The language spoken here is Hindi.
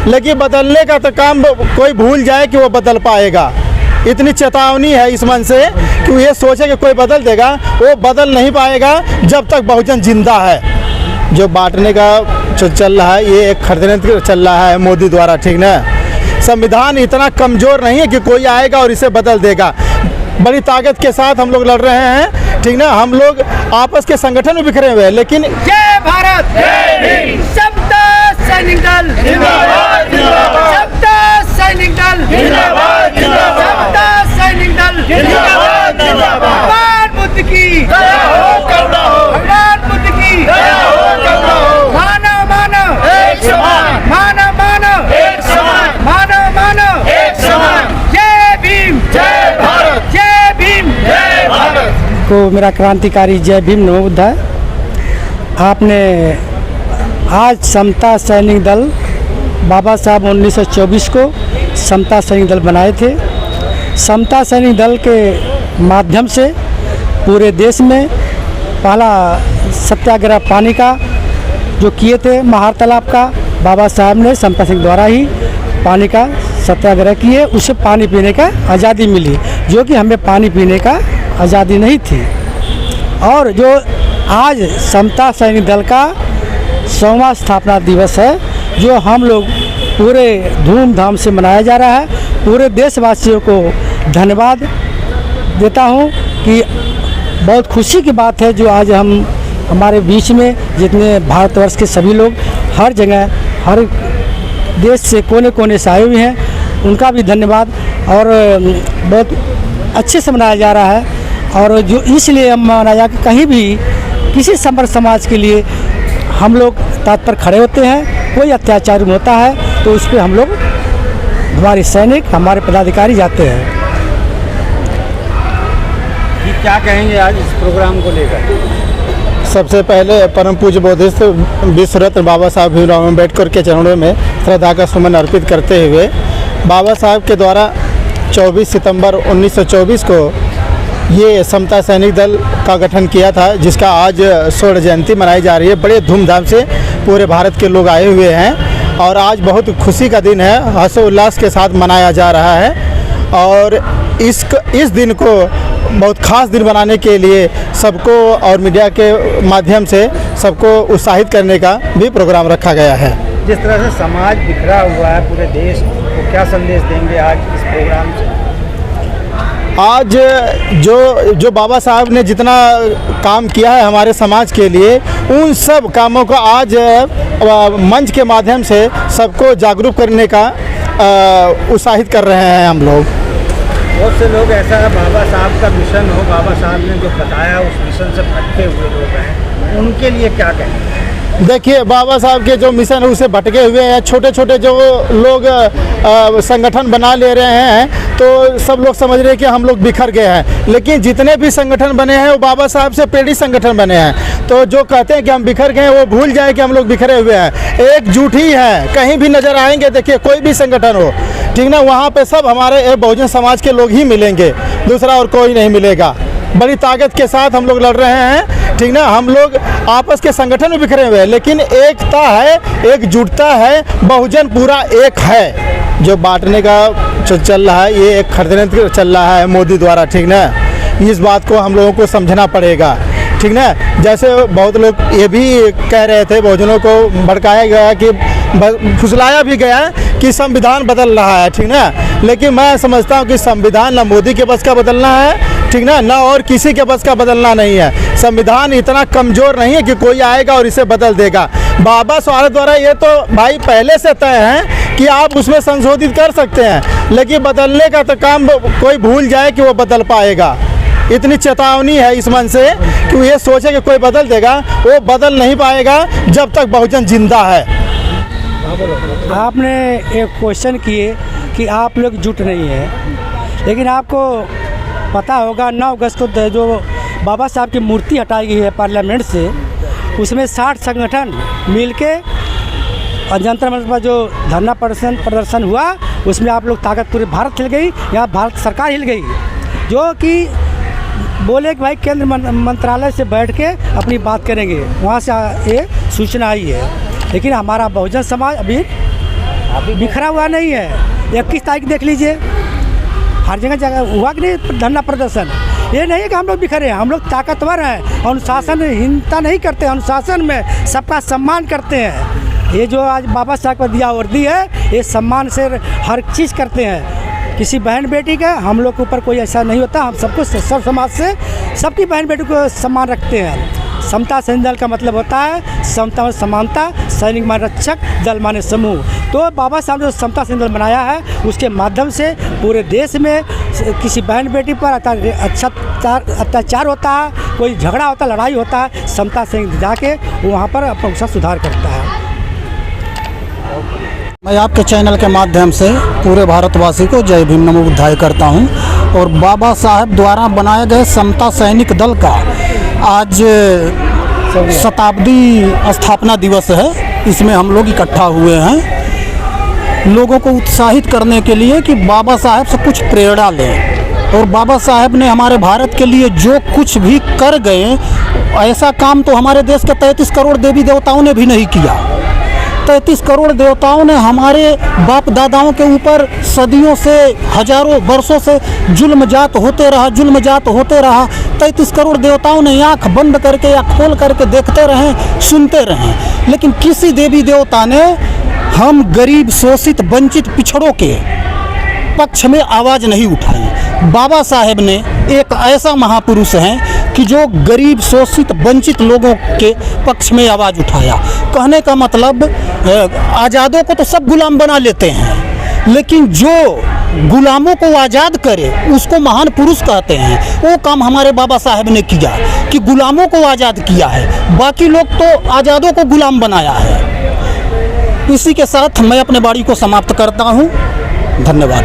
लेकिन बदलने का तो काम कोई भूल जाए कि वो बदल पाएगा। इतनी चेतावनी है इस मन से कि वो ये सोचे कि कोई बदल देगा, वो बदल नहीं पाएगा जब तक बहुजन जिंदा है। जो बांटने का जो चल रहा है, ये एक षड्यंत्र चल रहा है मोदी द्वारा, ठीक ना। संविधान इतना कमज़ोर नहीं है कि कोई आएगा और इसे बदल देगा। बड़ी ताकत के साथ हम लोग लड़ रहे हैं, ठीक ना। हम लोग आपस के संगठन में बिखरे हुए हैं, लेकिन जय भारत, जय हिंद, समता सैनिक दल जिंदाबाद, जिंदाबाद, समता सैनिक दल जिंदाबाद, जिंदाबाद, समता सैनिक दल जिंदाबाद, जिंदाबाद, भगवान बुद्ध की जय हो, करुणा हो, भगवान बुद्ध की जय हो, करुणा हो, मानव मानव एक समान, मानव मानव एक समान, मानव मानव एक समान, जय भीम, जय भारत, जय भीम, जय भारत। को मेरा क्रांतिकारी जय भीम नमो बुद्धाय। आपने आज समता सैनिक दल बाबा साहब 1924 को समता सैनिक दल बनाए थे। समता सैनिक दल के माध्यम से पूरे देश में पहला सत्याग्रह पानी का जो किए थे महार तालाब का, बाबा साहब ने समता सैनिक द्वारा ही पानी का सत्याग्रह किए, उससे पानी पीने का आज़ादी मिली, जो कि हमें पानी पीने का आज़ादी नहीं थी। और जो आज समता सैनिक दल का 100वां स्थापना दिवस है, जो हम लोग पूरे धूमधाम से मनाया जा रहा है। पूरे देशवासियों को धन्यवाद देता हूँ कि बहुत खुशी की बात है जो आज हम हमारे बीच में जितने भारतवर्ष के सभी लोग हर जगह हर देश से कोने कोने से आए हुए हैं, उनका भी धन्यवाद। और बहुत अच्छे से मनाया जा रहा है। और जो इसलिए हम मनाया कि कहीं भी किसी समर्थ समाज के लिए हम लोग तत्पर खड़े होते हैं, कोई अत्याचार होता है तो उस पर हम लोग हमारे सैनिक हमारे पदाधिकारी जाते हैं। ये क्या कहेंगे आज इस प्रोग्राम को लेकर? सबसे पहले परम पूज्य बोधिस्थ विश्व रत्न बाबा साहब भीमराव अम्बेडकर के चरणों में श्रद्धा का सुमन अर्पित करते हुए, बाबा साहब के द्वारा 24 सितंबर 1924 को ये समता सैनिक दल का गठन किया था, जिसका आज स्वर्ण जयंती मनाई जा रही है। बड़े धूमधाम से पूरे भारत के लोग आए हुए हैं और आज बहुत खुशी का दिन है, हर्षोल्लास के साथ मनाया जा रहा है। और इस दिन को बहुत ख़ास दिन बनाने के लिए सबको और मीडिया के माध्यम से सबको उत्साहित करने का भी प्रोग्राम रखा गया है। जिस तरह से समाज बिखरा हुआ है पूरे देश को, क्या संदेश देंगे आज इस प्रोग्राम से? आज जो बाबा साहब ने जितना काम किया है हमारे समाज के लिए, उन सब कामों को आज मंच के माध्यम से सबको जागरूक करने का उत्साहित कर रहे हैं हम लोग। बहुत से लोग ऐसा बाबा साहब का मिशन हो, बाबा साहब ने जो बताया उस मिशन से भटके हुए लोग हैं, उनके लिए क्या कहेंगे? देखिए, बाबा साहब के जो मिशन है उसे भटके हुए हैं। छोटे छोटे जो लोग संगठन बना ले रहे हैं तो सब लोग समझ रहे हैं कि हम लोग बिखर गए हैं, लेकिन जितने भी संगठन बने हैं वो बाबा साहब से प्रेरित संगठन बने हैं। तो जो कहते हैं कि हम बिखर गए वो भूल जाए कि हम लोग बिखरे हुए हैं। एकजुट ही है, कहीं भी नज़र आएंगे, देखिए कोई भी संगठन हो, ठीक ना, वहाँ पे सब हमारे बहुजन समाज के लोग ही मिलेंगे, दूसरा और कोई नहीं मिलेगा। बड़ी ताकत के साथ हम लोग लड़ रहे हैं, ठीक ना। हम लोग आपस के संगठन में बिखरे हुए हैं, लेकिन एकता है, एकजुटता है, बहुजन पूरा एक है। जो बांटने का जो चल रहा है, ये एक षड्यंत्र चल रहा है मोदी द्वारा, ठीक ना। इस बात को हम लोगों को समझना पड़ेगा, ठीक ना। जैसे बहुत लोग ये भी कह रहे थे, बहुजनों को भड़काया गया कि फुसलाया भी गया कि संविधान बदल रहा है, ठीक ना। लेकिन मैं समझता हूँ कि संविधान ना मोदी के बस का बदलना है, ठीक ना, ना और किसी के बस का बदलना नहीं है। संविधान इतना कमज़ोर नहीं है कि कोई आएगा और इसे बदल देगा। बाबा साहब द्वारा ये तो भाई पहले से तय है कि आप उसमें संशोधित कर सकते हैं, लेकिन बदलने का तो काम कोई भूल जाए कि वो बदल पाएगा। इतनी चेतावनी है इस मन से कि वो ये सोचे कि कोई बदल देगा, वो बदल नहीं पाएगा जब तक बहुजन जिंदा है। आपने एक क्वेश्चन किए कि आप लोग जुट नहीं है, लेकिन आपको पता होगा 9 अगस्त को जो बाबा साहब की मूर्ति हटाई गई है पार्लियामेंट से, उसमें 60 संगठन मिलके जंतर मंतर पर जो धरना प्रदर्शन हुआ, उसमें आप लोग ताकत पूरे भारत हिल गई, यहाँ भारत सरकार हिल गई, जो कि बोले कि भाई केंद्र मंत्रालय से बैठ के अपनी बात करेंगे, वहाँ से ये सूचना आई है। लेकिन हमारा बहुजन समाज अभी बिखरा हुआ नहीं है। 21 तारीख देख लीजिए, हर जगह जगह हुआ कि नहीं धरना प्रदर्शन। ये नहीं है कि हम लोग बिखरे हैं, हम लोग ताकतवर हैं, अनुशासनहीनता नहीं करते, अनुशासन में सबका सम्मान करते हैं। ये जो आज बाबा साहब का दिया वर्दी है, ये सम्मान से हर चीज़ करते हैं। किसी बहन बेटी का हम लोग के ऊपर कोई ऐसा नहीं होता, हम सबको सब समाज से सबकी बहन बेटी को सम्मान रखते हैं। समता सैनिक दल का मतलब होता है समता और समानता, सैनिक माने रक्षक, दल माने समूह। तो बाबा साहब ने जो समता सैनिक दल बनाया है, उसके माध्यम से पूरे देश में किसी बहन बेटी पर अत्याचार होता है, कोई झगड़ा होता है, लड़ाई होता है, समता सैनिक जाके वहाँ पर अपना उसका सुधार करता है। मैं आपके चैनल के माध्यम से पूरे भारतवासी को जय भीम नमो बुद्धाय करता हूं। और बाबा साहब द्वारा बनाए गए समता सैनिक दल का आज शताब्दी स्थापना दिवस है। इसमें हम लोग इकट्ठा हुए हैं लोगों को उत्साहित करने के लिए कि बाबा साहब से कुछ प्रेरणा लें। और बाबा साहब ने हमारे भारत के लिए जो कुछ भी कर गए, ऐसा काम तो हमारे देश के 33 करोड़ देवी देवताओं ने भी नहीं किया। 33 करोड़ देवताओं ने हमारे बाप दादाओं के ऊपर सदियों से, हजारों वर्षों से जुल्म जात होते रहा। 33 करोड़ देवताओं ने आँख बंद करके या खोल करके देखते रहे, सुनते रहे, लेकिन किसी देवी देवता ने हम गरीब, शोषित, वंचित, पिछड़ों के पक्ष में आवाज़ नहीं उठाई। बाबा साहेब ने एक ऐसा महापुरुष हैं कि जो गरीब, शोषित, वंचित लोगों के पक्ष में आवाज़ उठाया। कहने का मतलब आज़ादों को तो सब गुलाम बना लेते हैं, लेकिन जो गुलामों को आज़ाद करे उसको महान पुरुष कहते हैं। वो काम हमारे बाबा साहेब ने किया कि गुलामों को आज़ाद किया है, बाकी लोग तो आज़ादों को गुलाम बनाया है। इसी के साथ मैं अपने बाड़ी को समाप्त करता हूँ। धन्यवाद।